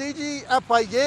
DGFIA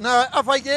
FIA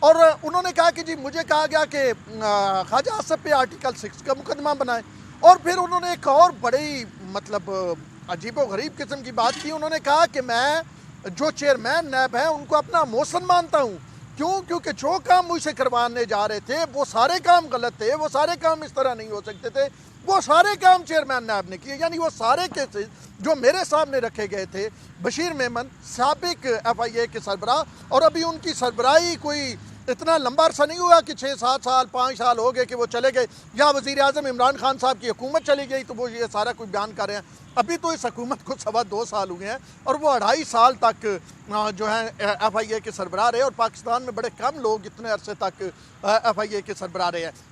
اور انہوں نے کہا کہ جی مجھے کہا گیا کہ خواجہ آصف پہ آرٹیکل 6 کا مقدمہ بنائے، اور پھر انہوں نے ایک اور بڑی مطلب عجیب و غریب قسم کی بات کی. انہوں نے کہا کہ میں جو چیئرمین نیب ہیں ان کو اپنا محسن مانتا ہوں. کیوں؟ کیونکہ جو کام مجھ سے کروانے جا رہے تھے وہ سارے کام غلط تھے، وہ سارے کام اس طرح نہیں ہو سکتے تھے، وہ سارے کام چیئرمین نیب نے کیے. یعنی وہ سارے کیسز جو میرے سامنے رکھے گئے تھے، بشیر میمن سابق ایف آئی اے کے سربراہ، اور ابھی ان کی سربراہی کوئی اتنا لمبا عرصہ نہیں ہوا کہ 6-7 سال 5 سال ہو گئے کہ وہ چلے گئے، یا وزیر اعظم عمران خان صاحب کی حکومت چلی گئی تو وہ یہ سارا کچھ بیان کر رہے ہیں. ابھی تو اس حکومت کو 2.25 سال ہوئے ہیں، اور وہ 2.5 سال تک جو ہیں ایف آئی اے کے سربراہ رہے، اور پاکستان میں بڑے کم لوگ اتنے عرصے تک ایف آئی اے کے سربراہ رہے ہیں.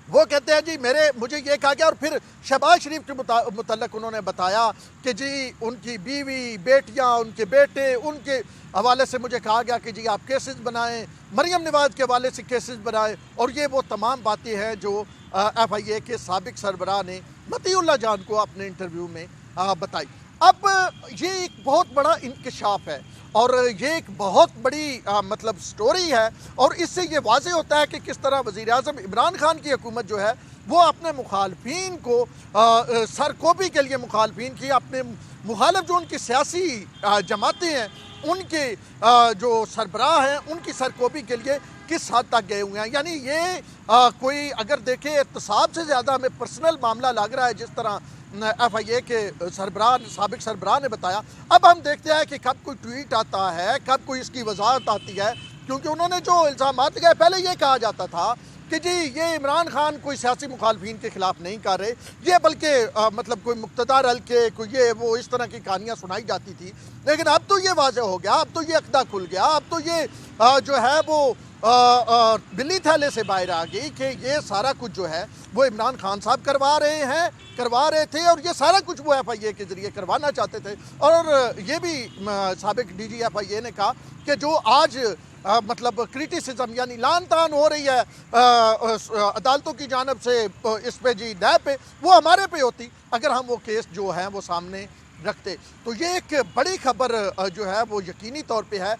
وہ کہتے ہیں جی مجھے یہ کہا گیا، اور پھر شہباز شریف کے متعلق انہوں نے بتایا کہ جی ان کی بیوی، بیٹیاں، ان کے بیٹے، ان کے حوالے سے مجھے کہا گیا کہ جی آپ کیسز بنائیں، مریم نواز کے حوالے سے کیسز بنائیں. اور یہ وہ تمام باتیں ہیں جو ایف آئی اے کے سابق سربراہ نے مطیع اللہ جان کو اپنے انٹرویو میں بتائی. اب یہ ایک بہت بڑا انکشاف ہے، اور یہ ایک بہت بڑی مطلب سٹوری ہے، اور اس سے یہ واضح ہوتا ہے کہ کس طرح وزیر اعظم عمران خان کی حکومت جو ہے وہ اپنے مخالفین کو سرکوبی کے لیے مخالفین کی، اپنے مخالف جو ان کی سیاسی جماعتیں ہیں ان کے جو سربراہ ہیں ان کی سرکوبی کے لیے کس حد تک گئے ہوئے ہیں. یعنی یہ کوئی اگر دیکھیں احتساب سے زیادہ ہمیں پرسنل معاملہ لگ رہا ہے جس طرح ایف آئی اے کے سابق سربراہ نے بتایا. اب ہم دیکھتے ہیں کہ کب کوئی ٹویٹ آتا ہے، کب کوئی اس کی وضاحت آتی ہے، کیونکہ انہوں نے جو الزامات لگائے، پہلے یہ کہا جاتا تھا کہ جی یہ عمران خان کوئی سیاسی مخالفین کے خلاف نہیں کر رہے، یہ بلکہ مطلب کوئی مقتدر حلقے کوئی یہ وہ اس طرح کی کہانیاں سنائی جاتی تھی. لیکن اب تو یہ واضح ہو گیا، اب تو یہ عقدہ کھل گیا، اب تو یہ جو ہے وہ بلی تھیلے سے باہر آ گئی کہ یہ سارا کچھ جو ہے وہ عمران خان صاحب کروا رہے تھے، اور یہ سارا کچھ وہ ایف آئی اے کے ذریعے کروانا چاہتے تھے. اور یہ بھی سابق ڈی جی ایف آئی اے نے کہا کہ جو آج مطلب کرٹیسزم یعنی لان تان ہو رہی ہے عدالتوں کی جانب سے اس پہ جی نیب پہ، وہ ہمارے پہ ہوتی اگر ہم وہ کیس جو ہیں وہ سامنے رکھتے. تو یہ ایک بڑی خبر جو ہے وہ یقینی طور پہ ہے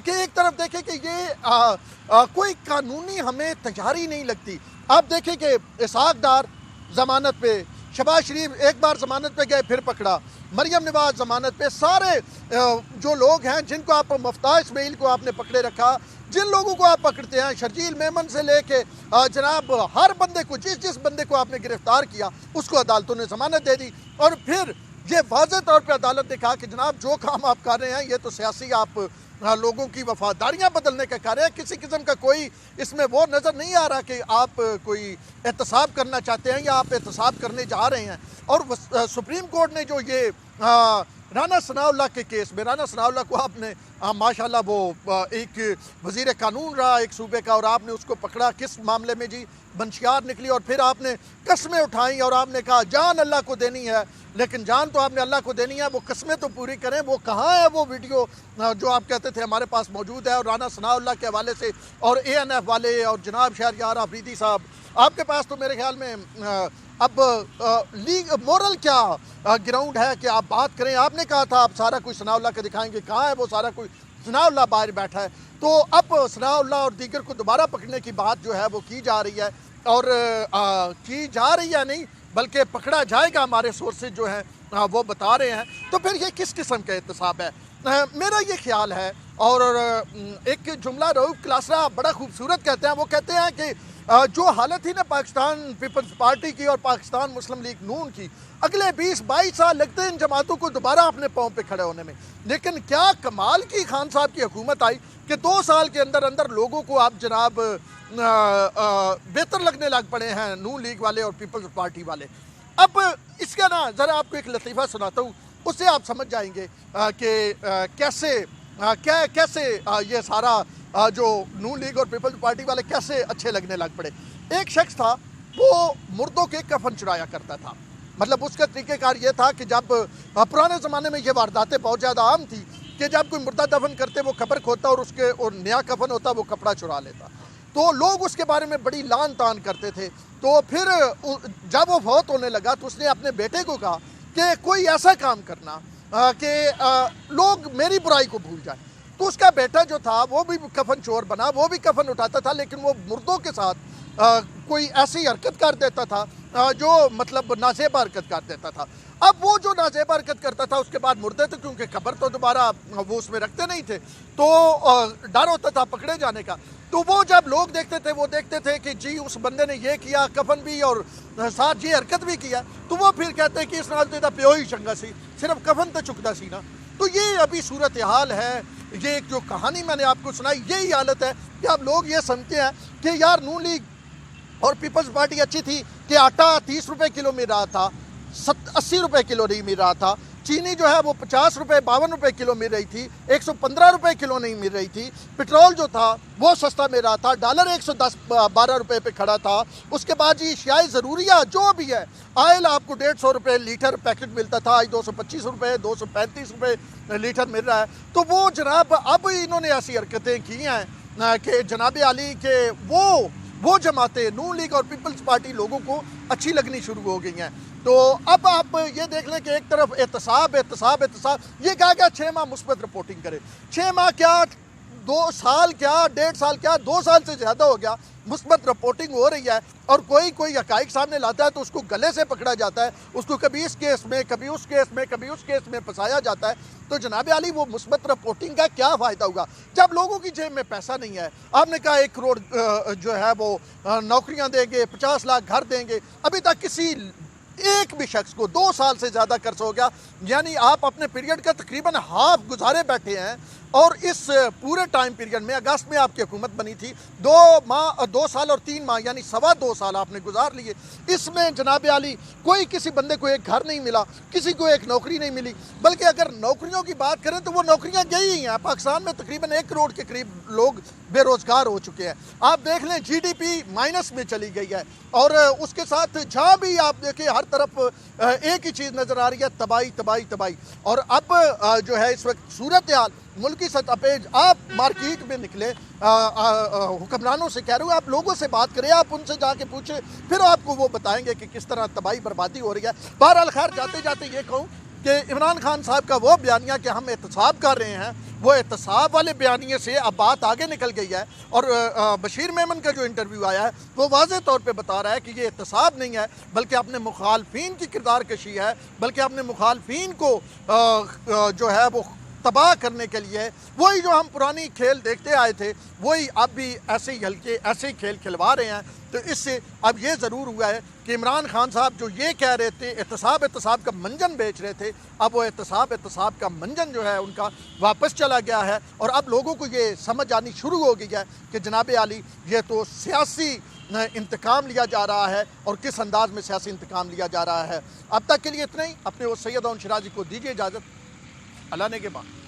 کہ ایک طرف دیکھیں کہ یہ کوئی قانونی ہمیں تیاری نہیں لگتی. آپ دیکھیں کہ اسحاق ڈار ضمانت پہ، شہباز شریف ایک بار ضمانت پہ گئے پھر پکڑا، مریم نواز ضمانت پہ، سارے جو لوگ ہیں جن کو آپ مفتاح اسماعیل کو آپ نے پکڑے رکھا، جن لوگوں کو آپ پکڑتے ہیں، شرجیل میمن سے لے کے جناب ہر بندے کو، جس بندے کو آپ نے گرفتار کیا اس کو عدالتوں نے ضمانت دے دی. اور پھر یہ واضح طور پہ عدالت نے کہا کہ جناب جو کام آپ کر رہے ہیں یہ تو سیاسی آپ لوگوں کی وفاداریاں بدلنے کا کر رہے ہیں، کسی قسم کا کوئی اس میں وہ نظر نہیں آ رہا کہ آپ کوئی احتساب کرنا چاہتے ہیں یا آپ احتساب کرنے جا رہے ہیں. اور سپریم کورٹ نے جو یہ رانا ثناء اللہ کے کیس میں، رانا ثناء اللہ کو آپ نے ماشاءاللہ وہ ایک وزیر قانون رہا ایک صوبے کا، اور آپ نے اس کو پکڑا کس معاملے میں جی؟ منشیات نکلی، اور پھر آپ نے قسمیں اٹھائیں اور آپ نے کہا جان اللہ کو دینی ہے. لیکن جان تو آپ نے اللہ کو دینی ہے، وہ قسمیں تو پوری کریں. وہ کہاں ہے وہ ویڈیو جو آپ کہتے تھے ہمارے پاس موجود ہے؟ اور رانا ثناء اللہ کے حوالے سے اور اے این ایف والے اور جناب شہریار آفریدی صاحب، آپ کے پاس تو میرے خیال میں اب مورل کیا گراؤنڈ ہے کہ آپ بات کریں؟ آپ نے کہا تھا آپ سارا کچھ ثناء اللہ کا دکھائیں گے، کہاں ہے وہ سارا کچھ؟ ثناء اللہ باہر بیٹھا ہے. تو اب ثناء اللہ اور دیگر کو دوبارہ پکڑنے کی بات جو ہے وہ کی جا رہی ہے، اور کی جا رہی ہے نہیں بلکہ پکڑا جائے گا، ہمارے سورسز جو ہیں وہ بتا رہے ہیں. تو پھر یہ کس قسم کا احتساب ہے؟ میرا یہ خیال ہے، اور ایک جملہ رؤوف کلاسرا بڑا خوبصورت کہتے ہیں، وہ کہتے ہیں کہ جو حالت تھی نا پاکستان پیپلز پارٹی کی اور پاکستان مسلم لیگ نون کی، اگلے 20-22 سال لگتے ہیں ان جماعتوں کو دوبارہ اپنے پاؤں پہ کھڑے ہونے میں. لیکن کیا کمال کی خان صاحب کی حکومت آئی کہ 2 سال کے اندر لوگوں کو آپ جناب بہتر لگنے لگ پڑے ہیں نون لیگ والے اور پیپلز پارٹی والے. اب اس کا نا ذرا آپ کو ایک لطیفہ سناتا ہوں، اس سے آپ سمجھ جائیں گے کہ کیسے یہ سارا جو نون لیگ اور پیپلز پارٹی والے کیسے اچھے لگنے لگ پڑے. ایک شخص تھا وہ مردوں کے کفن چرایا کرتا تھا. مطلب اس کا طریقہ کار یہ تھا کہ جب پرانے زمانے میں یہ وارداتیں بہت زیادہ عام تھی کہ جب کوئی مردہ دفن کرتے وہ قبر کھودتا اور اس کے اور نیا کفن ہوتا وہ کپڑا چرا لیتا، تو لوگ اس کے بارے میں بڑی لان تان کرتے تھے. تو پھر جب وہ فوت ہونے لگا تو اس نے اپنے بیٹے کو کہا کہ کوئی ایسا کام کرنا کہ لوگ میری برائی کو بھول جائیں. تو اس کا بیٹا جو تھا وہ بھی کفن چور بنا, وہ بھی کفن اٹھاتا تھا, لیکن وہ مردوں کے ساتھ کوئی ایسی حرکت کر دیتا تھا جو مطلب نازیبہ حرکت کر دیتا تھا. اب وہ جو نازیبہ حرکت کرتا تھا اس کے بعد مردے تھے, کیونکہ قبر تو دوبارہ وہ اس میں رکھتے نہیں تھے, تو ڈر ہوتا تھا پکڑے جانے کا. تو وہ جب لوگ دیکھتے تھے وہ دیکھتے تھے کہ جی اس بندے نے یہ کیا, کفن بھی اور ساتھ یہ حرکت بھی کیا, تو وہ پھر کہتے ہیں کہ اس نال تو پیو ہی چنگا سی, صرف کفن تو چکتا سی نا. تو یہ ابھی صورتحال ہے. یہ جو کہانی میں نے آپ کو سنائی یہی حالت ہے کہ اب لوگ یہ سمجھتے ہیں کہ یار نون لیگ اور پیپلز پارٹی اچھی تھی کہ آٹا 30 روپے کلو مل رہا تھا, 80 روپے کلو نہیں مل رہا تھا, چینی جو ہے وہ 50 روپے 52 روپے کلو مل رہی تھی, 115 روپے کلو نہیں مل رہی تھی, پیٹرول جو تھا وہ سستا مل رہا تھا, ڈالر 110-12 روپے پہ کھڑا تھا. اس کے بعد یہ اشیاء ضروریہ جو بھی ہے, آئل آپ کو 150 روپے لیٹر پیکٹ ملتا تھا, آج 225 روپے 235 روپے لیٹر مل رہا ہے. تو وہ جناب اب انہوں نے ایسی حرکتیں کی ہیں کہ جناب عالی کہ وہ جماعتیں نون لیگ اور پیپلز پارٹی لوگوں کو اچھی لگنی شروع ہو گئی ہیں. تو اب آپ یہ دیکھ لیں کہ ایک طرف احتساب, یہ کہا گیا 6 ماہ مثبت رپورٹنگ کرے. 6 ماہ کیا, 2 سال کیا, 1.5 سال کیا, 2 سال سے زیادہ ہو گیا مثبت رپورٹنگ ہو رہی ہے, اور کوئی حقائق سامنے لاتا ہے تو اس کو گلے سے پکڑا جاتا ہے, اس کو کبھی اس کیس میں, کبھی اس کیس میں, کبھی اس کیس میں پھنسایا جاتا ہے. تو جناب عالی وہ مثبت رپورٹنگ کا کیا فائدہ ہوگا جب لوگوں کی جیب میں پیسہ نہیں ہے؟ آپ نے کہا 1 کروڑ جو ہے وہ نوکریاں دیں گے, 50 لاکھ گھر دیں گے, ابھی تک کسی ایک بھی شخص کو 2 سال سے زیادہ قرض ہو گیا. یعنی آپ اپنے پیریڈ کا تقریباً ہاف گزارے بیٹھے ہیں, اور اس پورے ٹائم پیریڈ میں اگست میں آپ کی حکومت بنی تھی, 2 سال اور 3 ماہ یعنی 2.25 سال آپ نے گزار لیے. اس میں جناب عالی کوئی کسی بندے کو ایک گھر نہیں ملا, کسی کو ایک نوکری نہیں ملی, بلکہ اگر نوکریوں کی بات کریں تو وہ نوکریاں گئی ہی ہیں. پاکستان میں تقریباً 1 کروڑ کے قریب لوگ بے روزگار ہو چکے ہیں. آپ دیکھ لیں جی ڈی پی مائنس میں چلی گئی ہے, اور اس کے ساتھ جہاں بھی آپ دیکھیں ہر طرف ایک ہی چیز نظر آ رہی ہے, تباہی. اور اب جو ہے اس وقت صورتحال ملکی سطح پہ, آپ مارکیٹ میں نکلے, حکمرانوں سے کہہ رہے ہو, آپ لوگوں سے بات کریں, آپ ان سے جا کے پوچھیں, پھر آپ کو وہ بتائیں گے کہ کس طرح تباہی بربادی ہو رہی ہے. بہرحال خیر, جاتے جاتے یہ کہوں کہ عمران خان صاحب کا وہ بیانیہ کہ ہم احتساب کر رہے ہیں, وہ احتساب والے بیانیے سے اب بات آگے نکل گئی ہے. اور بشیر میمن کا جو انٹرویو آیا ہے وہ واضح طور پہ بتا رہا ہے کہ یہ احتساب نہیں ہے, بلکہ اپنے مخالفین کی کردار کشی ہے, بلکہ اپنے مخالفین کو جو ہے وہ تباہ کرنے کے لیے وہی جو ہم پرانی کھیل دیکھتے آئے تھے وہی اب بھی ایسے ہی ہلکے ایسے ہی کھیل کھلوا رہے ہیں. تو اس سے اب یہ ضرور ہوا ہے کہ عمران خان صاحب جو یہ کہہ رہے تھے احتساب کا منجن بیچ رہے تھے, اب وہ احتساب کا منجن جو ہے ان کا واپس چلا گیا ہے. اور اب لوگوں کو یہ سمجھ آنی شروع ہو گئی ہے کہ جناب عالی یہ تو سیاسی انتقام لیا جا رہا ہے, اور کس انداز میں سیاسی انتقام لیا جا رہا ہے. اب تک کے لیے اتنا ہی. اپنے وہ سید داؤد شیرازی کو دیجیے اجازت. اللہ نے کے بعد.